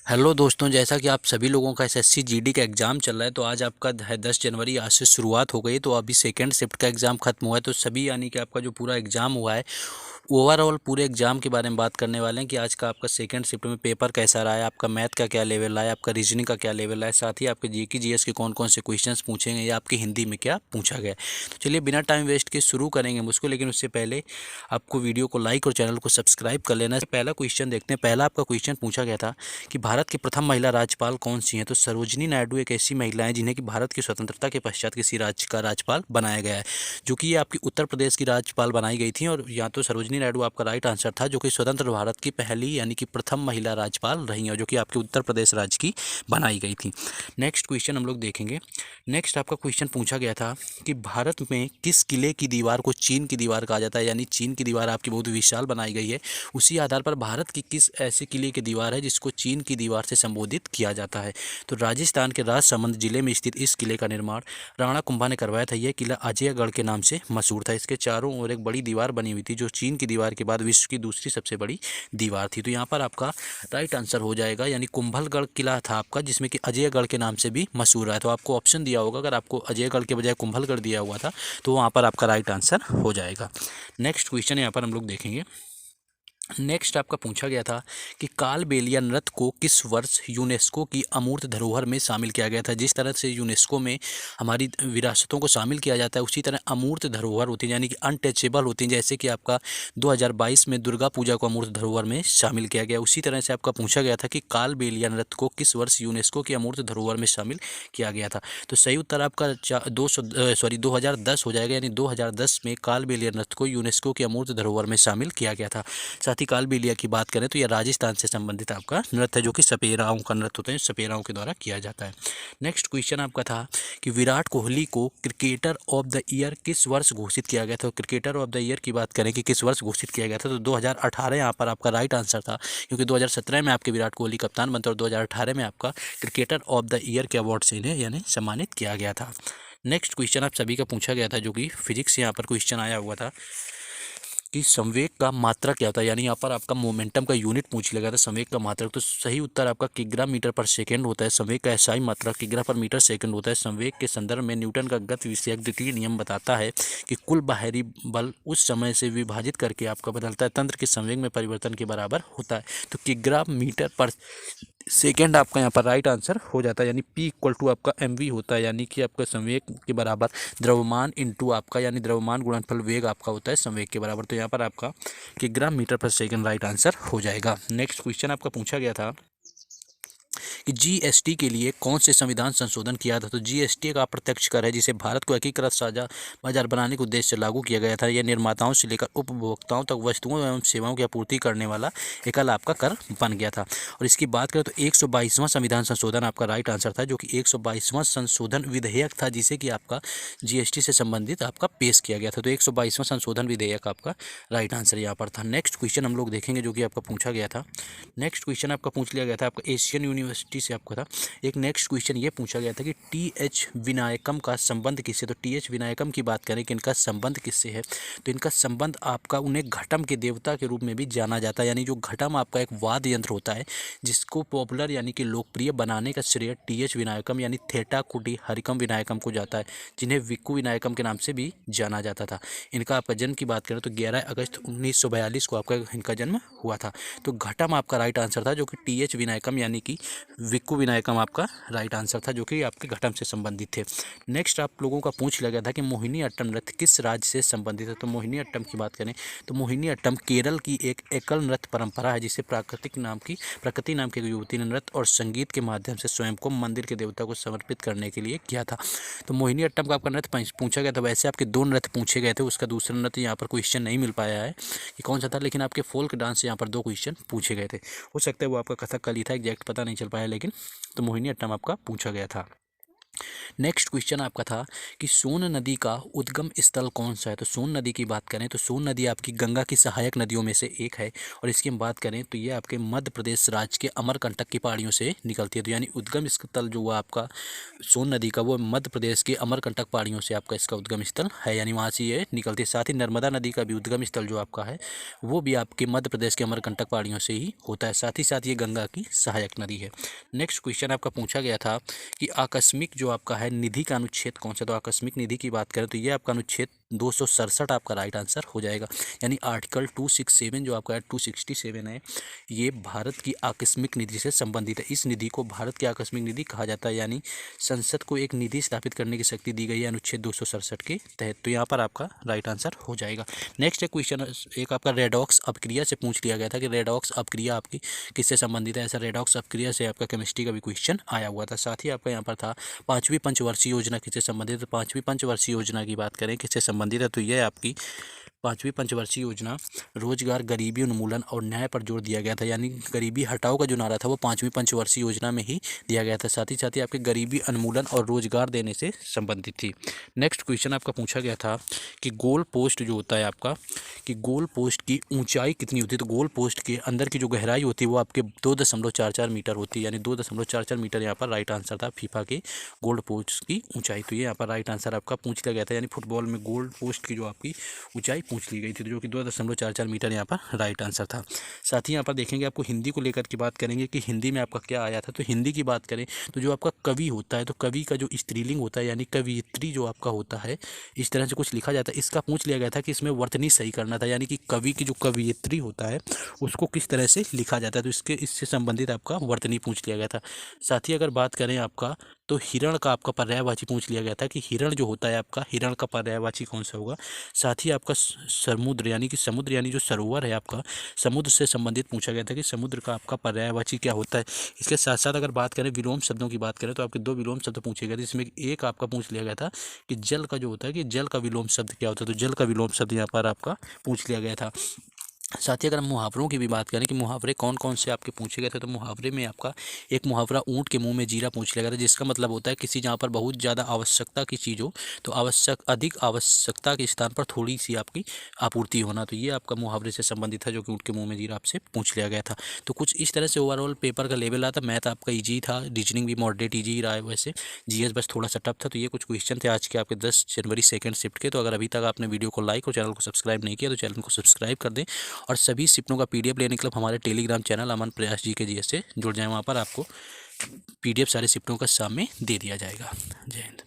Hello दोस्तों, जैसा कि आप सभी लोगों का एसएससी जीडी का एग्ज़ाम चल रहा है, तो आज आपका है 10 जनवरी, आज से शुरुआत हो गई। तो अभी सेकेंड शिफ्ट का एग्ज़ाम खत्म हुआ है। तो सभी यानी कि आपका जो पूरा एग्ज़ाम हुआ है, ओवरऑल पूरे एग्ज़ाम के बारे में बात करने वाले हैं कि आज का आपका सेकंड शिफ्ट में पेपर कैसा रहा है, आपका मैथ का क्या लेवल रहा है, आपका रीजनिंग का क्या लेवल रहा है, साथ ही आपके जीके जीएस के कौन कौन से क्वेश्चंस पूछेंगे या आपकी हिंदी में क्या पूछा गया है। तो चलिए बिना टाइम वेस्ट के शुरू करेंगे मुझको, लेकिन उससे पहले आपको वीडियो को लाइक और चैनल को सब्सक्राइब कर लेना है। पहला क्वेश्चन देखते हैं। पहला आपका क्वेश्चन पूछा गया था कि भारत की प्रथम महिला राज्यपाल कौन सी हैं। तो सरोजिनी नायडू एक ऐसी महिला हैं जिन्हें कि भारत की स्वतंत्रता के पश्चात किसी राज्य का राज्यपाल बनाया गया है, जो कि ये आपकी उत्तर प्रदेश की राज्यपाल बनाई गई थी। और यहाँ तो सरोजिनी नायडू आपका राइट आंसर था, जो कि स्वतंत्र भारत की पहली यानी कि प्रथम महिला राज्यपाल रही हैं, जो कि आपके उत्तर प्रदेश राज्य की बनाई गई थी। नेक्स्ट क्वेश्चन हम लोग देखेंगे। नेक्स्ट आपका क्वेश्चन पूछा गया था कि भारत में किस किले की दीवार को चीन की दीवार कहा जाता है, यानी चीन की दीवार आपकी बहुत विशाल बनाई गई है। उसी आधार पर भारत की किस ऐसे किले की दीवार है जिसको चीन की दीवार से संबोधित किया जाता है। तो राजस्थान के राजसमंद जिले में स्थित इस किले का निर्माण राणा कुंभा ने करवाया था। यह किला अजयगढ़ के नाम से मशहूर था। इसके चारों ओर एक बड़ी दीवार बनी हुई थी, जो चीन की दीवार के बाद विश्व की दूसरी सबसे बड़ी दीवार थी। तो यहाँ पर आपका राइट आंसर हो जाएगा, यानी कुंभलगढ़ किला था आपका, जिसमें कि अजयगढ़ के नाम से भी मशहूर है। तो आपको ऑप्शन दिया होगा, अगर आपको अजयगढ़ के बजाय कुंभलगढ़ दिया हुआ था तो वहाँ पर आपका राइट आंसर हो जाएगा। नेक्स्ट क्वेश्चन यहाँ पर हम लोग देखेंगे। नेक्स्ट आपका पूछा गया था कि कालबेलिया नृत्य को किस वर्ष यूनेस्को की अमूर्त धरोहर में शामिल किया गया था। जिस तरह से यूनेस्को में हमारी विरासतों को शामिल किया जाता है, उसी तरह अमूर्त धरोहर होती है, यानी कि अनटचेबल होती हैं। जैसे कि आपका 2022 में दुर्गा पूजा को अमूर्त धरोहर में शामिल किया गया, उसी तरह से आपका पूछा गया था कि कालबेलिया नृत्य को किस वर्ष यूनेस्को की अमूर्त धरोहर में शामिल किया गया था। तो सही उत्तर आपका 2010 हो जाएगा, यानी 2010 में कालबेलिया नृत्य को यूनेस्को की अमूर्त धरोहर में शामिल किया गया था। साथ ही कालबेलिया की बात करें तो यह राजस्थान से संबंधित आपका नृत्य है, जो कि सपेराओं का नृत्य होता है, सपेराओं के द्वारा किया जाता है। नेक्स्ट क्वेश्चन आपका था कि विराट कोहली को क्रिकेटर ऑफ द ईयर किस वर्ष घोषित किया गया था। क्रिकेटर ऑफ द ईयर की बात करें कि किस वर्ष घोषित किया गया था, तो 2018 यहाँ पर आपका राइट आंसर था, क्योंकि 2017 में आपके विराट कोहली कप्तान बनते और 2018 में आपका क्रिकेटर ऑफ द ईयर के अवार्ड से इन्हें यानी सम्मानित किया गया था। नेक्स्ट क्वेश्चन आप सभी का पूछा गया था, जो कि फिजिक्स से यहाँ पर क्वेश्चन आया हुआ था कि संवेग का मात्रक क्या होता है, यानी यहाँ पर आपका मोमेंटम का यूनिट पूछ लिया गया था, संवेग का मात्रक। तो सही उत्तर आपका किग्रा मीटर पर सेकंड होता है। संवेग का एसआई मात्रक किग्रा पर मीटर सेकंड होता है। संवेग के संदर्भ में न्यूटन का गति विषयक द्वितीय नियम बताता है कि कुल बाहरी बल उस समय से विभाजित करके आपका बदलता है तंत्र के संवेग में परिवर्तन के बराबर होता है। तो किग्रा मीटर पर सेकेंड आपका यहाँ पर राइट आंसर हो जाता है, यानी P इक्वल टू आपका mv होता है, यानी कि आपका संवेग के बराबर द्रव्यमान इंटू आपका यानी द्रव्यमान गुणनफल वेग आपका होता है संवेग के बराबर। तो यहाँ पर आपका किग्रा मीटर पर सेकंड राइट आंसर हो जाएगा। नेक्स्ट क्वेश्चन आपका पूछा गया था कि जीएसटी के लिए कौन से संविधान संशोधन किया था। तो जीएसटी एक अप्रत्यक्ष कर है, जिसे भारत को एकीकृत साझा बाजार बनाने के उद्देश्य से लागू किया गया था। यह निर्माताओं से लेकर उपभोक्ताओं तक वस्तुओं एवं सेवाओं की आपूर्ति करने वाला एकल आपका कर बन गया था। और इसकी बात करें तो 122वां संविधान संशोधन आपका राइट आंसर था, जो कि 122वां संशोधन विधेयक था, जिसे कि आपका जीएसटी से संबंधित आपका पेश किया गया था। तो 122वां संशोधन विधेयक आपका राइट आंसर यहाँ पर था। नेक्स्ट क्वेश्चन हम लोग देखेंगे, जो कि आपका पूछा गया था। नेक्स्ट क्वेश्चन आपका पूछ लिया गया था आपका एशियन यूनिवर्सिटी से आपका था। एक नेक्स्ट क्वेश्चन ये पूछा गया था कि टीएच विनायकम का संबंध किससे। तो टीएच विनायकम की बात करें कि इनका संबंध किससे है, तो इनका संबंध आपका उन्हें घटम के देवता के रूप में भी जाना जाता है। यानी जो घटम आपका एक वाद्य यंत्र होता है, जिसको पॉपुलर यानी कि लोकप्रिय बनाने का श्रेय टीएच विनायकम यानी थेटा कुटी हरिकम विनायकम को जाता है, जिन्हें विक्कू विनायकम के नाम से भी जाना जाता था। इनका आपका जन्म की बात करें तो 11 अगस्त 1942 को आपका इनका जन्म हुआ था। तो घटम आपका राइट आंसर था, जो कि टीएच विनायकम यानी कि विक्कू विनायकम आपका राइट आंसर था, जो कि आपके घटम से संबंधित थे। नेक्स्ट आप लोगों का पूछ लिया गया था कि मोहिनी अट्टम नृत्य किस राज्य से संबंधित है। तो मोहिनी अट्टम की बात करें तो मोहिनी अट्टम केरल की एक एकल नृत्य परंपरा है, जिसे प्रकृति नाम की एक युवती ने नृत्य और संगीत के माध्यम से स्वयं को मंदिर के देवता को समर्पित करने के लिए किया था। तो मोहिनी अट्टम का आपका नृत्य पूछा गया था। वैसे आपके दो नृत्य पूछे गए थे, उसका दूसरा नृत्य यहाँ पर क्वेश्चन नहीं मिल पाया है कि कौन सा था, लेकिन आपके फोल्क डांस से यहाँ पर दो क्वेश्चन पूछे गए थे। हो सकता है वो आपका कथकली था, एग्जैक्ट पता नहीं चल पाया, लेकिन तो मोहिनी अट्टम आपका पूछा गया था। नेक्स्ट क्वेश्चन आपका था कि सोन नदी का उद्गम स्थल कौन सा है। तो सोन नदी की बात करें तो सोन नदी आपकी गंगा की सहायक नदियों में से एक है, और इसकी हम बात करें तो ये आपके मध्य प्रदेश राज्य के अमरकंटक की पहाड़ियों से निकलती है। तो यानी उद्गम स्थल जो हुआ आपका सोन नदी का, वो मध्य प्रदेश के अमरकंटक पहाड़ियों से आपका इसका उद्गम स्थल है, यानी वहाँ से ये निकलती है। साथ ही नर्मदा नदी का भी उद्गम स्थल जो आपका है वो भी आपके मध्य प्रदेश के अमरकंटक पहाड़ियों से ही होता है। साथ ही साथ ये गंगा की सहायक नदी है। नेक्स्ट क्वेश्चन आपका पूछा गया था कि आकस्मिक जो आपका है निधि का अनुच्छेद कौन सा। तो आकस्मिक निधि की बात करें तो ये आपका अनुच्छेद 267 आपका राइट आंसर हो जाएगा। यानी आर्टिकल 267 जो आपका है 267 है, ये भारत की आकस्मिक निधि से संबंधित है। इस निधि को भारत की आकस्मिक निधि कहा जाता है, यानी संसद को एक निधि स्थापित करने की शक्ति दी गई है अनुच्छेद 267 के तहत। तो यहाँ पर आपका राइट आंसर हो जाएगा। नेक्स्ट एक क्वेश्चन एक आपका रेडॉक्स अपक्रिया से पूछ लिया गया था कि रेडॉक्स अपक्रिया आपकी किससे संबंधित है। ऐसा रेडॉक्स अपक्रिया से आपका केमिस्ट्री का भी क्वेश्चन आया हुआ था। साथ ही आपका यहाँ पर था पाँचवीं पंचवर्षीय योजना किससे संबंधित है। तो पाँचवीं पंचवर्षीय योजना की बात करें किससे संबंधित है, तो यह आपकी पाँचवीं पंचवर्षीय योजना रोजगार, गरीबी उन्मूलन और न्याय पर जोर दिया गया था। यानी गरीबी हटाओ का जो नारा था वो पाँचवीं पंचवर्षीय योजना में ही दिया गया था। साथ ही आपके गरीबी उन्मूलन और रोजगार देने से संबंधित थी। नेक्स्ट क्वेश्चन आपका पूछा गया था कि गोल पोस्ट जो होता है आपका, कि गोल पोस्ट की ऊंचाई कितनी होती है। तो गोल पोस्ट के अंदर की जो गहराई होती है वो आपके 2.44 मीटर होती है, यानी 2.44 मीटर यहाँ पर राइट आंसर था फीफा के गोल्ड पोस्ट की ऊंचाई। तो ये यहाँ पर राइट आंसर आपका पूछ लिया गया था, यानी फुटबॉल में गोल्ड पोस्ट की जो आपकी ऊंचाई पूछ ली गई थी, जो कि 2.44 मीटर यहाँ पर राइट आंसर था। साथ ही यहाँ पर देखेंगे आपको हिंदी को लेकर की बात करेंगे कि हिंदी में आपका क्या आया था। तो हिंदी की बात करें तो जो आपका कवि होता है, तो कवि का जो स्त्रीलिंग होता है यानी कवियत्री जो आपका होता है, इस तरह से कुछ लिखा जाता है। इसका पूछ लिया गया था कि इसमें वर्तनी सही करना था, यानी कि कवि की जो कवियत्री होता है उसको किस तरह से लिखा जाता है। तो इससे संबंधित आपका वर्तनी पूछ लिया गया था। साथ ही अगर बात करें आपका तो हिरण का आपका पर्यायवाची पूछ लिया गया था कि हिरण जो होता है आपका, हिरण का पर्यायवाची कौन सा होगा। साथ ही आपका समुद्र यानी कि समुद्र यानी जो सरोवर है आपका, समुद्र से संबंधित पूछा गया था कि समुद्र का आपका पर्यायवाची क्या होता है। इसके साथ साथ अगर बात करें विलोम शब्दों की बात करें तो आपके 2 विलोम शब्द पूछे गए थे। इसमें एक आपका पूछ लिया गया था कि जल का जो होता है कि जल का विलोम शब्द क्या होता है। तो जल का विलोम शब्द यहाँ पर आपका पूछ लिया गया था। साथ ही अगर हम मुहावरों की भी बात करें कि मुहावरे कौन कौन से आपके पूछे गए थे, तो मुहावरे में आपका एक मुहावरा ऊँट के मुंह में जीरा पूछ लिया गया था, जिसका मतलब होता है किसी जहाँ पर बहुत ज़्यादा आवश्यकता की चीज़ हो तो अधिक आवश्यकता के स्थान पर थोड़ी सी आपकी आपूर्ति होना। तो ये आपका मुहावरे से संबंधित था, जो कि ऊँट के मुँह में जीरा आपसे पूछ लिया गया था। तो कुछ इस तरह से ओवरऑल पेपर का लेवल रहा था। मैथ आपका ईजी था, रीजनिंग भी मॉडरेट ईजी ही रहा है, वैसे जीएस बस थोड़ा सा टफ था। तो ये कुछ क्वेश्चन थे आज के आपके 10 जनवरी सेकंड शिफ्ट के। तो अगर अभी तक आपने वीडियो को लाइक और चैनल को सब्सक्राइब नहीं किया तो चैनल को सब्सक्राइब कर दें, और सभी शिफ्टों का पीडीएफ लेने के लिए हमारे टेलीग्राम चैनल अमन प्रयास जी के जीएस से जुड़ जाएं। वहाँ पर आपको पीडीएफ सारे शिफ्टों का सामने दे दिया जाएगा। जय हिंद।